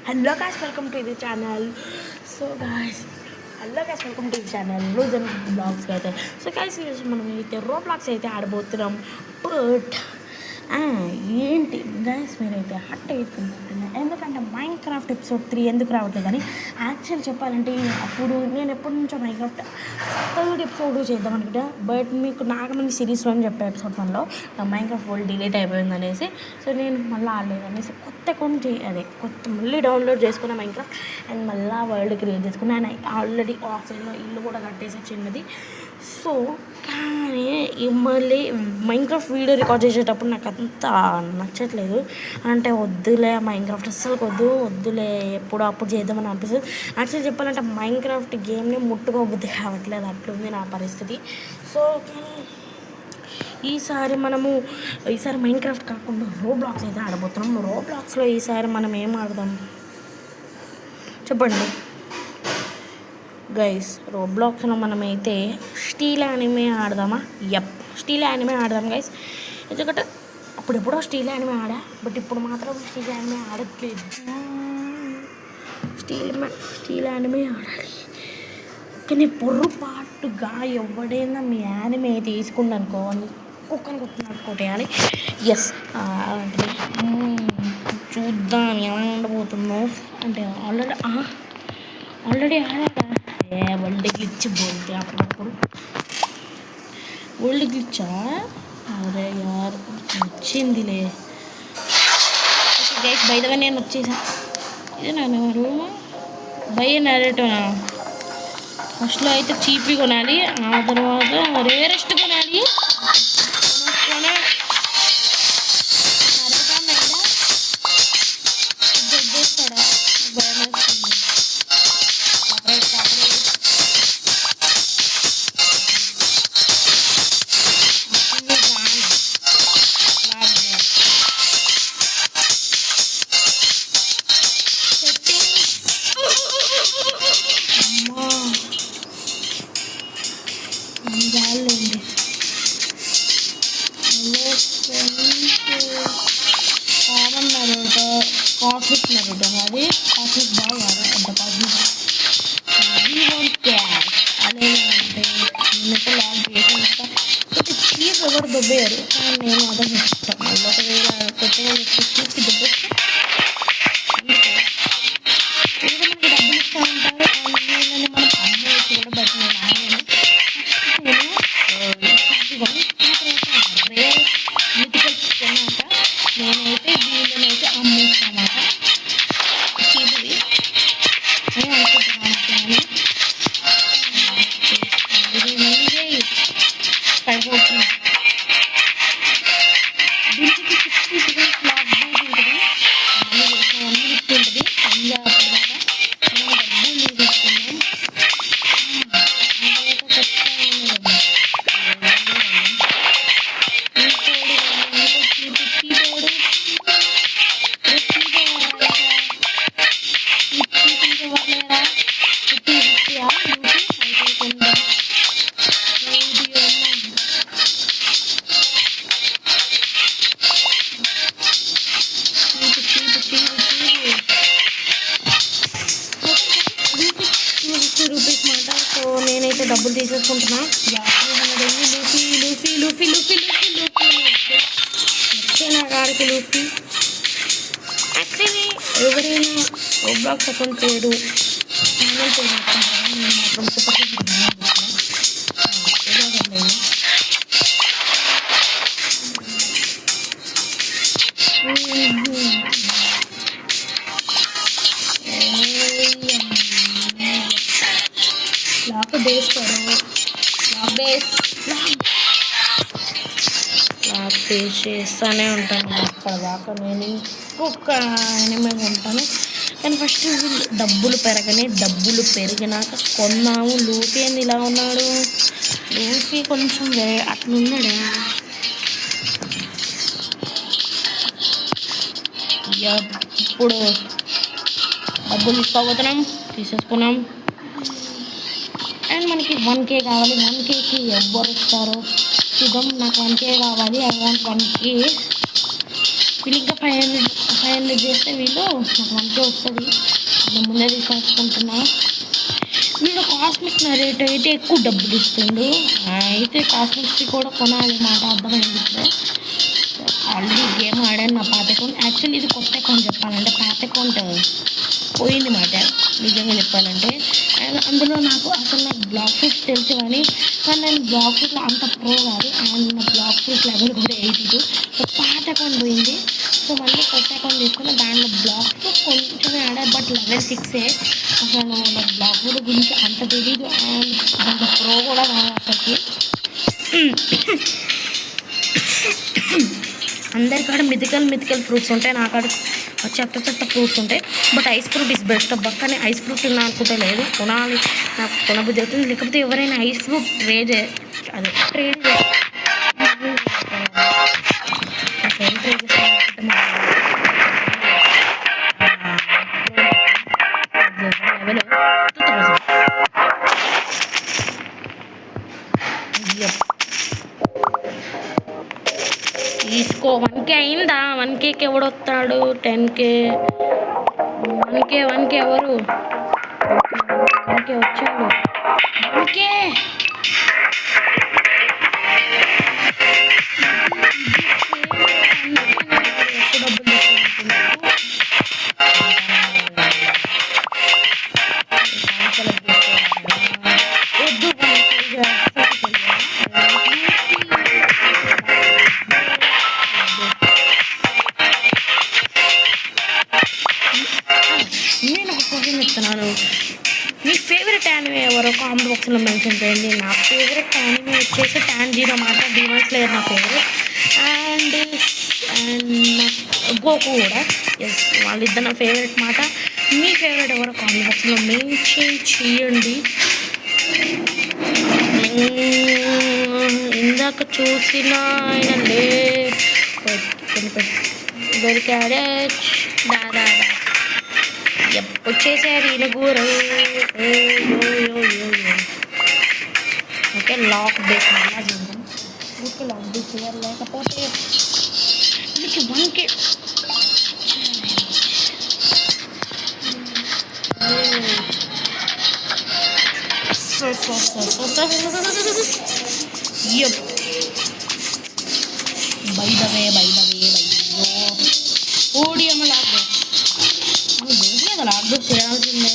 Hello guys, welcome to ఇది channel. Welcome to ఇది channel రోజు బ్లాగ్స్కి అయితే. సో గాయ్స్, ఈరోజు మనం అయితే రోబ్లాక్స్ అయితే ఆడబోతున్నాం. బట్ ఏంటి గాయ్స్, మీరైతే హట్ అవుతున్నట్టున్నా, ఎందుకంటే మైన్క్రాఫ్ట్ ఎపిసోడ్ 3 ఎందుకు రావట్లేదని యాక్చువల్ చెప్పాలంటే అప్పుడు నేను ఎప్పటి నుంచో మైన్క్రాఫ్ట్ 3rd ఎపిసోడ్ చేద్దాం అనుకుంటా. బట్ మీకు నాగమణి సిరీస్లో అని చెప్పే ఎపిసోడ్ 1లో మైన్క్రాఫ్ట్ వరల్డ్ డిలీట్ అయిపోయింది అనేసి, సో నేను మళ్ళీ ఆడలేదు అనేసి కొత్త మళ్ళీ డౌన్లోడ్ చేసుకున్న మైన్క్రాఫ్ట్ అండ్ మళ్ళీ వరల్డ్ క్రియేట్ చేసుకున్నా. నేను ఆల్రెడీ ఆఫ్లైన్లో ఇల్లు కూడా కట్టేసి చిన్నది. సో కానీ మళ్ళీ మైన్క్రాఫ్ట్ వీడియో రికార్డ్ చేసేటప్పుడు నాకు అంత నచ్చట్లేదు. అంటే వద్దులే మైన్క్రాఫ్ట్, అస్సలు వద్దులే ఎప్పుడు అప్పుడు చేద్దామని అనిపిస్తుంది. యాక్చువల్లీ చెప్పాలంటే మైన్క్రాఫ్ట్ గేమ్ని ముట్టుకోబుద్ధి కావట్లేదు, అట్లుంది నా పరిస్థితి. సో ఈసారి మైన్క్రాఫ్ట్ కాకుండా రోబ్లాక్స్ అయితే ఆడబోతున్నాం. రోబ్లాక్స్లో ఈసారి మనం ఏం ఆడదాం చెప్పండి గైస్? రోబ్లాక్స్లో మనమైతే స్టీల్ యానిమే ఆడదామా? స్టీల్ యానిమే ఆడదాం గైస్. ఎందుకంటే అప్పుడెప్పుడో స్టీల్ యానిమే ఆడా, బట్ ఇప్పుడు మాత్రం స్టీల్ యానిమే ఆడట్లేదు. స్టీల్ యానిమే ఆడాలి. కానీ పొర్రుపాటుగా ఎవడైనా మీ యానిమే తీసుకుందనుకోవాలి, కుక్కని కొట్టినట్టు కొట్టేయాలి. ఎస్, అలాంటిది చూద్దాం ఎలా ఉండబోతుందో. అంటే ఆల్రెడీ ఆడా వరల్డ్ గ్లిచ్ బోల్తే అప్పుడప్పుడు వరల్డ్ గ్లిచ్చా. అరే యార్, వచ్చిందిలే. Okay guys, by the way నేను వచ్చేసా. ఇదే నా రూమ్ బై నరేటోనా. ఫస్ట్లో అయితే చీపీ కొనాలి, ఆ తర్వాత రేరెస్ట్ కొనాలి. కాస్మిక్ నరుడు, అది కాస్మిక్ బాగా అంత కాస్మిక్ అదే అంటే నేనైతే లాంగ్ చేసి ఇస్తాను. బట్ చీప్ ఎవరు దొబ్బేయారు, కానీ నేను అదే చెప్తాను. మళ్ళీ ఒకవేళ కొత్తగా చీప్కి దొబ్బేస్తే మనకి డబ్బులు ఇస్తూ ఉంటారు. వీళ్ళని మనం అమ్మేసి కూడా, బట్ నేను అమ్మను. రేర్ మిటికల్స్ కొన్నాక నేనైతే వీళ్ళనైతే అమ్మేస్తామాట. చీపుది అని అనుకుంటున్నాను. దీనికి 60 సెకండ్స్ లాక్ బూట్ ఉంటుంది, మళ్ళీ 1 మినిట్ ఉంటుంది. పైగా అప్పటిదాకా మనం డబ్బులు తీసుకున్నాం. ₹50 మాట. సో నేనైతే డబ్బులు తీసేసుకుంటున్నా. లూఫీ వచ్చేనా గాడికి లూఫీ. యాక్చువల్లీ ఎవరైనా రోబ్లాక్స్ అకౌంట్ పేరు ఛానల్ పేరు నేను మాత్రం లాక్ బేస్ చేస్తూనే ఉంటాను అప్పటిదాకా. నేను ఇంకొక ఎనిమిది ఉంటాను. కానీ ఫస్ట్ డబ్బులు పెరిగినాక కొన్నాము. లూఫీ అని ఇలా ఉన్నాడు. లూఫీ కొంచెం అట్లున్నాడా. ఇప్పుడు డబ్బులు తీసేసుకున్నాం. అండ్ మనకి 1K కావాలి. 1Kకి ఎవ్వరు ఇస్తారో చూద్దాం. నాకు 1K కావాలి. I want 1K. వీళ్ళు ఇంకా 500 ఎందుకు చేస్తే వీళ్ళు నాకు మనకే వస్తుంది. నేను ముందే తీసుకుంటున్నా. వీడు కాస్మిక్ నరేట్ అయితే ఎక్కువ డబ్బులు ఇస్తుండు. అయితే కాస్మిక్స్ కూడా కొనాలి మాట అర్థమైంది. ఇప్పుడు ఆల్రెడీ గేమ్ ఆడాను నా పాత అకౌంట్. యాక్చువల్లీ ఇది కొత్త అకౌంట్ చెప్పాలంటే, పాత అకౌంట్ పోయింది మాట నిజంగా చెప్పాలంటే. అండ్ అందులో నాకు బ్లాక్ ఫ్రూట్స్ తెలుసు కానీ నేను బ్లాక్ ఫ్రూట్లో అంత ప్రో కాదు. అండ్ నా బ్లాక్ ఫ్రూట్ లెవెల్ కూడా 82. సో పాత అకౌంట్ పోయింది. సో మళ్ళీ కొత్త అకౌంట్ తీసుకుని దాంట్లో బ్లాక్ ఫ్రూట్ కొంచెమే ఆడారు, బట్ లెవెల్ 6. అసలు నాకు బ్లాక్ ఫ్రూట్ గురించి అంత తెలీదు. అండ్ దాంట్లో ప్రో కూడా కాదు అసలుకి. అందరికాడ మిథికల్ ఫ్రూట్స్ ఉంటాయి, నా కాడ చెత్త ఫ్రూట్స్ ఉంటాయి. But ice fruit is best అబ్బా. కానీ ఐస్ ఫ్రూట్ తిన్నా అనుకుంటే లేదు, కొనాలి, నాకు కొనబుద్ధి అవుతుంది. లేకపోతే ఎవరైనా ఐస్ ఫ్రూట్ ట్రేడ్ తీసుకో. 1K అయిందా? 1Kకి ఎవడొస్తాడు? 10K 1K ఎవరు? 1K వచ్చాడు. 1K నేను ఒక క్వశ్చన్ చెప్తున్నాను. మీ ఫేవరెట్ యానిమే ఎవరో కామెంట్ బాక్స్లో మెన్షన్ చేయండి. నా ఫేవరెట్ యానిమే వచ్చేసి టాంజీరో మాట. డీమన్ స్లేయర్ నా ఫేవరెట్. అండ్ గోకు కూడా. ఎస్, వాళ్ళిద్దరు నా ఫేవరెట్ మాట. మీ ఫేవరెట్ ఎవరో కామెంట్ బాక్స్లో మెన్షన్ చేయండి. ఇందాక చూసిన ఆయన దొరికాడే దాదా వచ్చేసారు ఈయన గూరు. ఓకే, లాక్ బేస్ మళ్ళా చూద్దాం. ఓకే, లాక్ బేస్ చేయాలి. లేకపోతే మీకు 1K బై ద వే ఓడిఎం లాక్ బేస్ లేదా లాక్ బేస్ చేయాల్సిందే.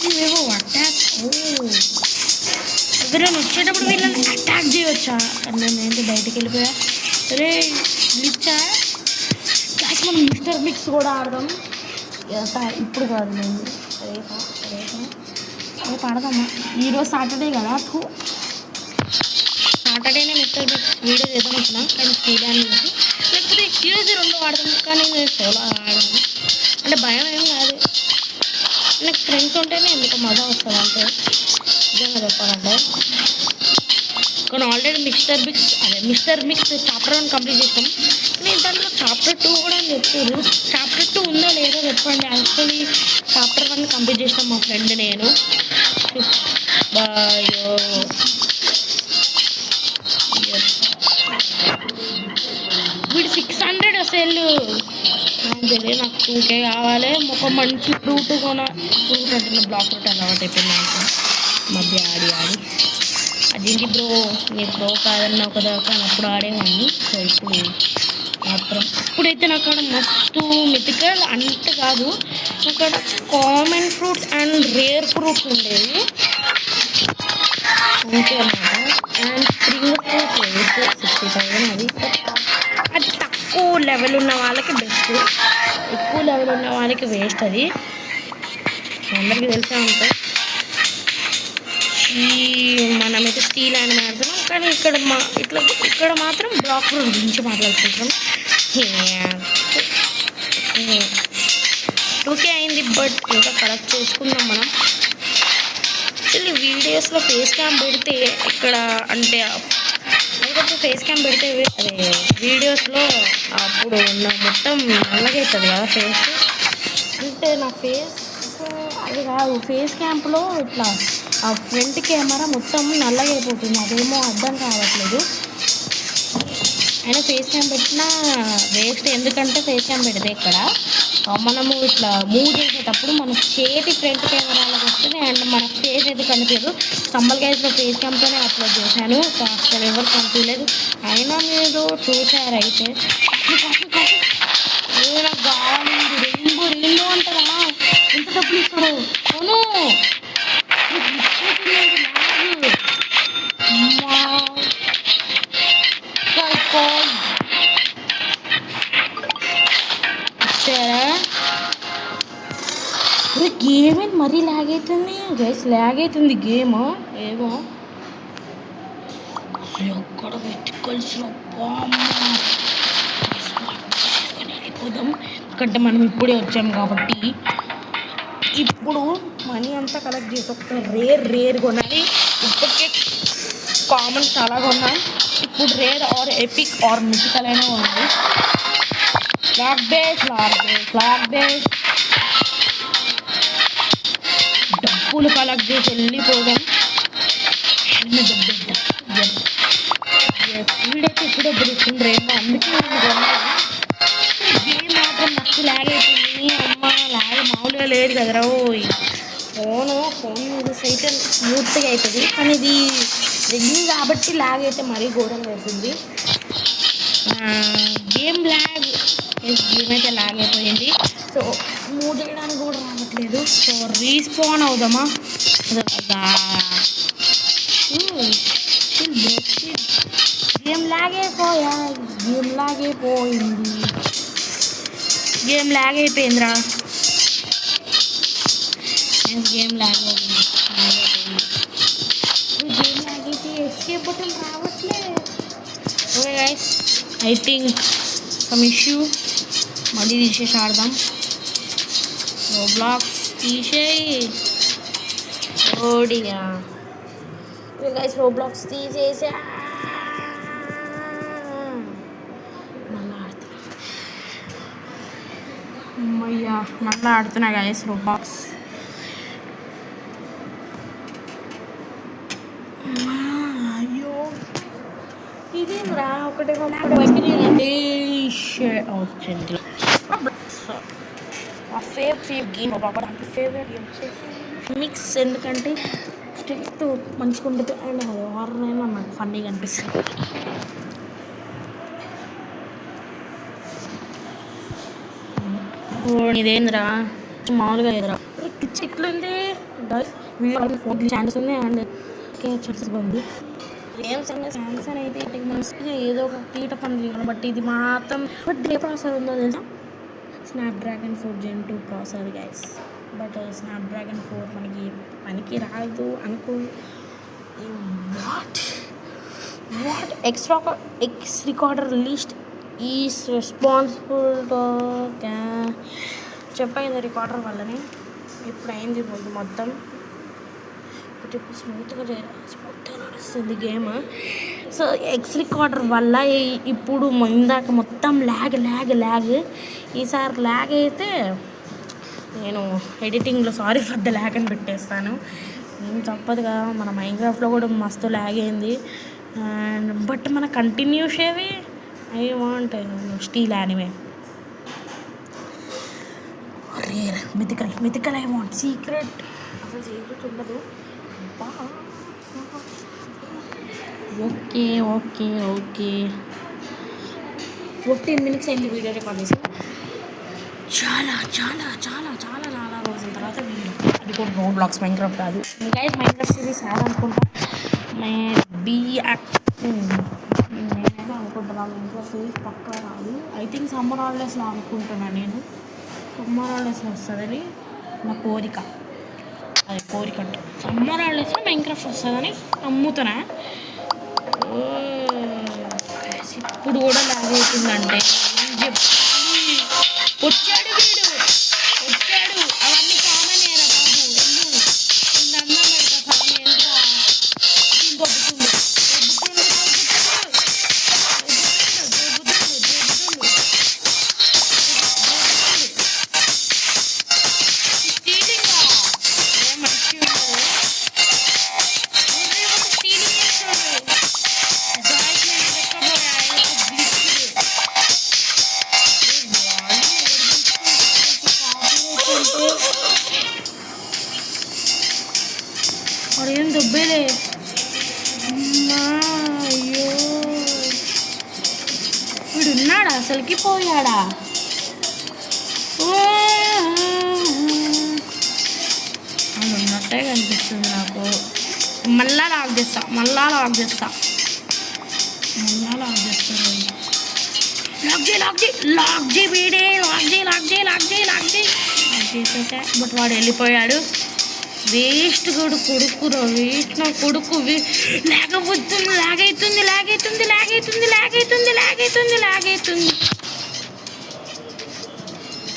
ఇవేవో అటాక్. ఎవరైనా వచ్చేటప్పుడు వీళ్ళని అటాక్ చేయవచ్చా? నేను ఏంటి బయటకు వెళ్ళిపోయా? అరే గ్లిచ్చా? క్లాస్ మనం మిస్టర్ మిక్స్ కూడా ఆడదాం. ఇప్పుడు కాదు, నేను రేపు ఆడదామా? ఈరోజు సాటర్డే కదా, సాటర్డేనే మిస్టర్ మిక్స్ వీడియో చేద్దాం అనుకున్నా. కానీ తీయడానికి లేకపోతే ఈరోజు 2 ఆడదాం. కానీ నేను సోలో ఆడదాము అంటే భయం ఏం కాదు. నాకు ఫ్రెండ్స్ ఉంటేనే ఎందుకు మజా వస్తుంది అంటే నిజంగా చెప్పాలంటే. కానీ already mister mix chapter 1 complete చేస్తాం. నేను దాంట్లో చాప్టర్ 2 కూడా అని చెప్పారు. చాప్టర్ 2 ఉందో లేదో చెప్పండి. యాక్చువల్లీ చాప్టర్ 1 కంప్లీట్ చేస్తాం మా ఫ్రెండ్ నేను. వీడు 600 అసలు నాకు తెలియదు. నాకు 2K కావాలి. ఒక మంచి ఫ్రూట్ ఫ్రూట్ అంటున్నా, బ్లాక్ ఫ్రూట్ అలవాటు అయిపోయింది నాకు మధ్య ఆడి అదేంటి బ్రో, నేను ప్రో కాదన్నా ఒకదాకా అప్పుడు ఆడేవాడిని. సో ఇప్పుడు మాత్రం ఇప్పుడైతే నాకు అక్కడ మస్తు మిథికల్ అంత కాదు, అక్కడ common fruits and rare fruits ఉండేవి అంతే అన్నమాట. And spring fruit waste 60,000. అది తక్కువ లెవెల్ ఉన్న వాళ్ళకి బెస్ట్, ఎక్కువ లెవెల్ ఉన్న వాళ్ళకి వేస్ట్. అది అందరికీ తెలిసే ఉంటాయి. మనమైతే స్టీల్ అని మాట్లాడుతున్నాం, కానీ ఇక్కడ మాత్రం బ్లాక్ ఫ్రూట్ గురించి మాట్లాడుకుంటాం. 2K అయింది, బట్ ఇంకా కరెక్ట్ చేసుకుందాం మనం. యాక్చువల్లీ వీడియోస్లో ఫేస్ క్యామ్ పెడితే ఇక్కడ అంటే ఫేస్ క్యామ్ పెడితే అదే వీడియోస్లో అప్పుడు మొత్తం నల్లగవుతుంది కదా ఫేస్. అంటే నా ఫేస్ అది కాదు, ఫేస్ క్యాంప్లో ఇట్లా ఆ ఫ్రంట్ కెమెరా మొత్తం నల్లగా అయిపోతుంది. అదేమో అర్థం కావట్లేదు. అయినా ఫేస్ క్యామ్ పెట్టినా వేస్ట్, ఎందుకంటే ఫేస్ క్యామ్ పెడితే ఇక్కడ మనము ఇట్లా మూవ్ చేసేటప్పుడు మన చేతి ఫ్రంట్ కెమెరాలకు వస్తుంది అండ్ మన ఫేస్ అయితే కనిపించదు. సమ్మర్ గైజ్లో ఫేస్ క్యామ్తోనే అప్లోడ్ చేశాను, సో అసలు ఎవరు కనిపించలేదు. అయినా మీరు చూసారైతే నాకు కావాలి రెయిన్బో రెయిన్బో అంటారా, ఎంత డబ్బులు ఇస్తాడు అవును. గేమ్ ఏంటి మరీ ల్యాగ్ అవుతుంది గైస్, ల్యాగ్ అవుతుంది గేమ్ ఏమో ఎక్కడ వెతుకల్సిన వెళ్ళిపోదాం. ఎందుకంటే మనం ఇప్పుడే వచ్చాం కాబట్టి ఇప్పుడు మనీ అంతా కలెక్ట్ చేసి ఒక రేర్ కొనాలి. ఇప్పటికే కామన్ చాలా కొన్నాం, ఇప్పుడు rare or epic or mythical అయినా కొనాలి. లాక్ బేస్ డబ్బులు కలెక్ట్ చేసి వెళ్ళిపోదాం. వీడైతే ఇప్పుడే బ్రిక్స్ రేమో, అందుకే గేమ్ మాత్రం మస్తు ల్యాగ్ అయిపోయింది. అమ్మ ల్యాగ్ మామూలుగా లేదు కదరా. ఫోన్ యూజెస్ అయితే స్మూత్గా అవుతుంది, కానీ ఇది రెడ్మీ కాబట్టి ల్యాగ్ అయితే మరీ ఘోరంగా అవుతుంది. గేమ్ అయితే ల్యాగ్ అయిపోయింది. సో మూవ్ చేయడానికి కూడా రావట్లేదు. సో రీస్పాన్ అవుదామా. గేమ్ ల్యాగ్ అయిపోయిందిరా. గేమ్ ల్యాగ్ అయితే ఎస్కేప్ బటన్ రావట్లేదు. Okay guys, I think some issue. మళ్ళీ తీసేసి ఆడదాం. రోబ్లాక్స్ తీసేయి ఓడిగా. గైస్ రోబ్లాక్స్ తీసేసా, మళ్ళీ ఆడుతున్నా గైస్ రోబ్లాక్స్. అయ్యో ఇదేంద్రా ఒకటే వచ్చింది. ఫేవరెట్ మిక్స్, ఎందుకంటే స్ట్రెంత్ మంచిగా ఉంటుంది అండ్ హారర్ అయినా నాకు ఫన్నీగా అనిపిస్తుంది. ఇదేంద్రా మామూలుగా ఎదురా చెట్లుంది, ఫోన్ ఛాన్స్ ఉంది అండ్ ఛాన్సెస్ ఉంది. గేమ్స్ అంటే శాంసంగ్ అయితే మంచిగా ఏదో ఒక కీట పని చేయాలి, బట్ ఇది మాత్రం ఏ ప్రాసెసర్ ఉందో తెలుసా, Snapdragon 4 Gen 2 processor guys. But Snapdragon 4 మనకి పనికి రాదు అనుకో. What X recorder list is responsible చెప్పయింది రికార్డర్ వల్లనే ఇప్పుడు అయింది మొత్తం. ఇప్పుడు స్మూత్గా నడుస్తుంది గేమ్. సో ఎక్స్ రికార్డర్ వల్ల ఇప్పుడు ఇందాక మొత్తం ల్యాగ్. ఈసారి ల్యాగ్ అయితే నేను ఎడిటింగ్లో సారీ ఫర్ ద ల్యాగ్ అని పెట్టేస్తాను, ఏం తప్పదు కదా. మన మైన్క్రాఫ్ట్లో కూడా మస్తు ల్యాగ్ అయింది. అండ్ బట్ మన కంటిన్యూస్ ఏవి I want steel anime, rare, mythical I want secret. అసలు సీక్రెట్ ఉండదు. ఓకే 14 minutes అయింది వీడియో రికార్డ్ చేసి. చాలా రోజుల తర్వాత వీడియో, అది కూడా రోబ్లాక్స్ మైన్క్రాఫ్ట్ కాదు గైస్. మైన్క్రాఫ్ట్ సిరీస్ రాదనుకుంటా, నేనైతే అనుకుంటున్నాను మైన్క్రాఫ్ట్ సిరీస్ పక్కా రాదు. ఐ థింక్ సమ్మర్ హాలిడేస్లో అనుకుంటున్నాను నేను, సమ్మర్ హాలిడేస్లో వస్తుందని నా కోరిక. అది కోరిక అంటే సమ్మర్ హాలిడేస్లో మైన్క్రాఫ్ట్ వస్తుందని నమ్ముతున్నా. ఇప్పుడు కూడా ల్యాగ్ అవుతుందంటే వచ్చాడు అవన్నీ కామన్ ఏరా బాబు. అన్నం పెడతా స్వామి ఎంట్రా దొబ్బుతుంది. అడేం దొబ్బేలే. అయ్యో వీడున్నాడా అసలుకి పోయాడా? అది ఉన్నట్టే కనిపిస్తుంది నాకు. మళ్ళా లాక్ చేస్తా లాక్ చేస్తాను. లాక్ చేయి వీడే, లాక్ చేసేసా. బట్ వాడు వెళ్ళిపోయాడు. వేస్ట్ కొడుకురా, వేస్ట్ నా కొడుకు. లాగవుతుంది, లాగైతుంది.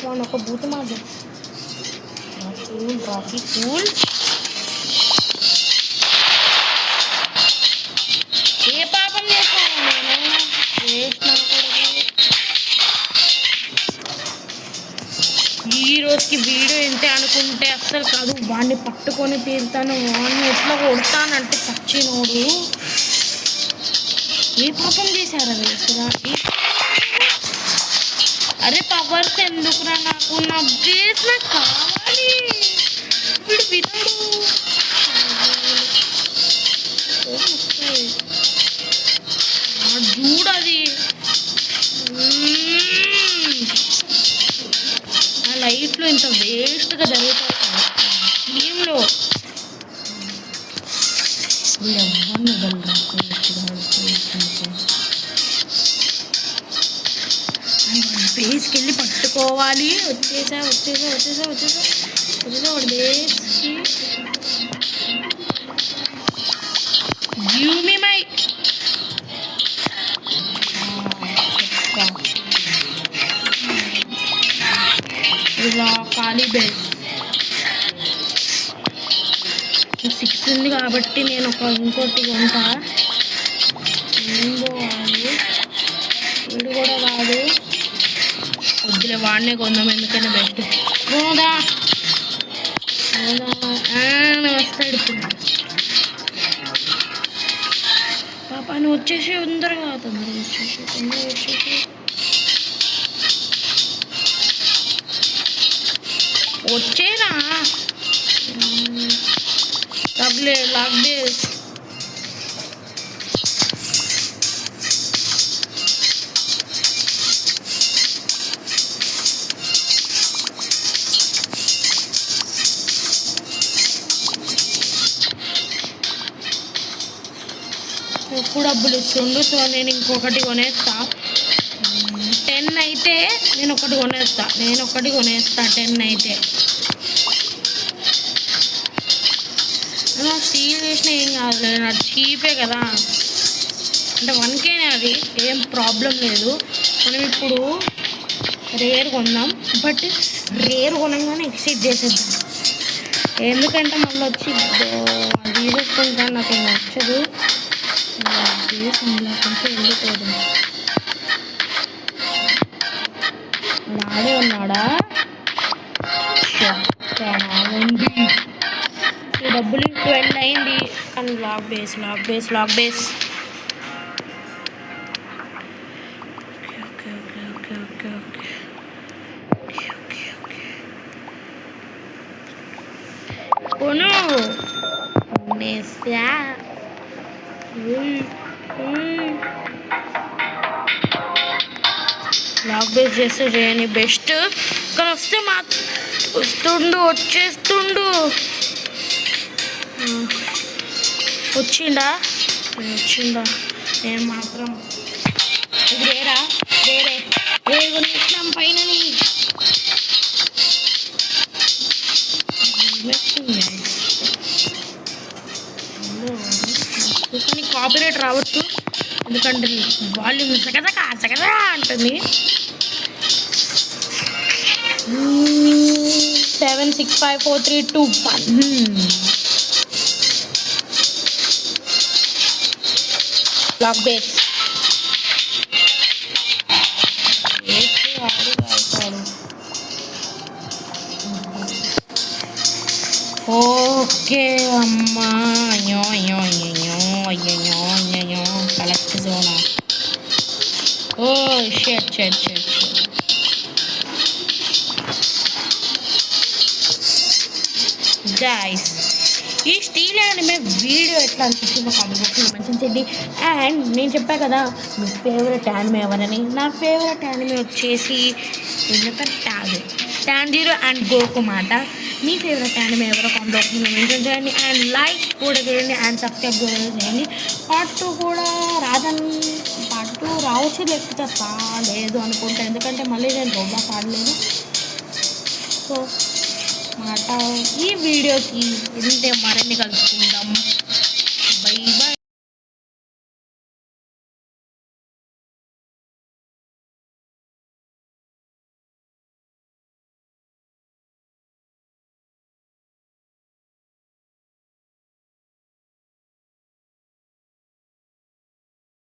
వాడు ఒక బూత మాట. కూల్ ఏ పాపం చేశాను నేను? వేస్ట్ నా కొడుకు. ఈ రోజుకి వీడియో ఏంటి అనుకుంటే అస్సలు కాదు. వాడిని పట్టుకొని తీరుతాను, వాడిని ఎట్లా కొడతానంటే సచ్చినోడు. ఏ పాపం చేశారా వేసురా? అరే పవర్స్ ఎందుకురా నాకు? నా బేస్ నాకు కావాలి. వీడు వినడు. చూడది నా లైఫ్లో ఇంత వేస్ట్గా జరుగుతుంది గేమ్లో. వీడెవ్వరిని వదలరా. బేస్కి వెళ్ళి పట్టుకోవాలి. వచ్చేసా వాడు బేస్కి. గివ్ మీ మై ఇలా ఖాళీ బేస్. 6 ఉంది కాబట్టి నేను ఇంకోటి కొంటా. ఏందో కాదు, వీడు కూడా కాదు. వద్దులే, వాడినే కొందాం, ఎందుకైనా బెస్ట్. పోదా వస్తాడు ఇప్పుడు. పాప నువ్వు వచ్చేసి తొందరగా వచ్చేసి. వచ్చేనా తగలే లాక్ బేస్. ఎక్కువ డబ్బులు ఇస్తుండు. సో నేను ఇంకొకటి కొనేస్తా. 10 అయితే నేను ఒకటి కొనేస్తా. 10 అయితే. స్టీల్ చేసిన ఏం కాదు, నాకు చీపే కదా. అంటే 1Kనే అది, ఏం ప్రాబ్లం లేదు. మనం ఇప్పుడు రేర్ కొందాం. బట్ రేర్ కొనగానే ఎక్సైట్ చేసేద్దాం. ఎందుకంటే మళ్ళీ వచ్చి అది తీసుకుంటాను, నాకు నచ్చదు. కొంచెం వెళ్ళిపోదు. ఆడే ఉన్నాడా? ఉంది. ఈ డబ్బులు 12 అయింది. కానీ లాక్ బేస్. కొను లాక్ బేస్ చేస్తే చేయని బెస్ట్. కానీ వస్తే వచ్చేస్తుండు. వచ్చిండా? నేను మాత్రం ఇది వేరే కొనేసినాం ఫైనలీ. కానీ కాపీరైట్ రావచ్చు, ఎందుకంటే వాల్యూమ్ చకదా అంటుంది. 7 6 5 4 3 2 1 లాక్ బేస్. ఓకే అమ్మా. కలెక్ట్ జోనా. ఓ షట్. Guys, ఈ స్టీల్ యానిమే వీడియో ఎట్లా అనిపించిందో కామెంట్ బాక్స్లో మెన్షన్ చేయండి. అండ్ నేను చెప్పా కదా మీ ఫేవరెట్ యానిమే ఎవరని. నా ఫేవరెట్ యానిమే వచ్చేసి టాంజీరో అండ్ గోకు మాట. మీ ఫేవరెట్ యానిమే ఎవరో కామెంట్ బాక్స్లో మెన్షన్ చేయండి. అండ్ లైక్ కూడా చేయండి అండ్ సబ్స్క్రైబ్ కూడా చేయండి. పార్ట్ 2 కూడా పార్ట్ 2 రావచ్చు, లేకపోతే రాలేదు అనుకుంటా, ఎందుకంటే మళ్ళీ నేను రోబ్లాక్స్ ఆడలేను. సో మాట ఈ వీడియోకి ఇంతే, మరిన్ని కలుసుకుందాం.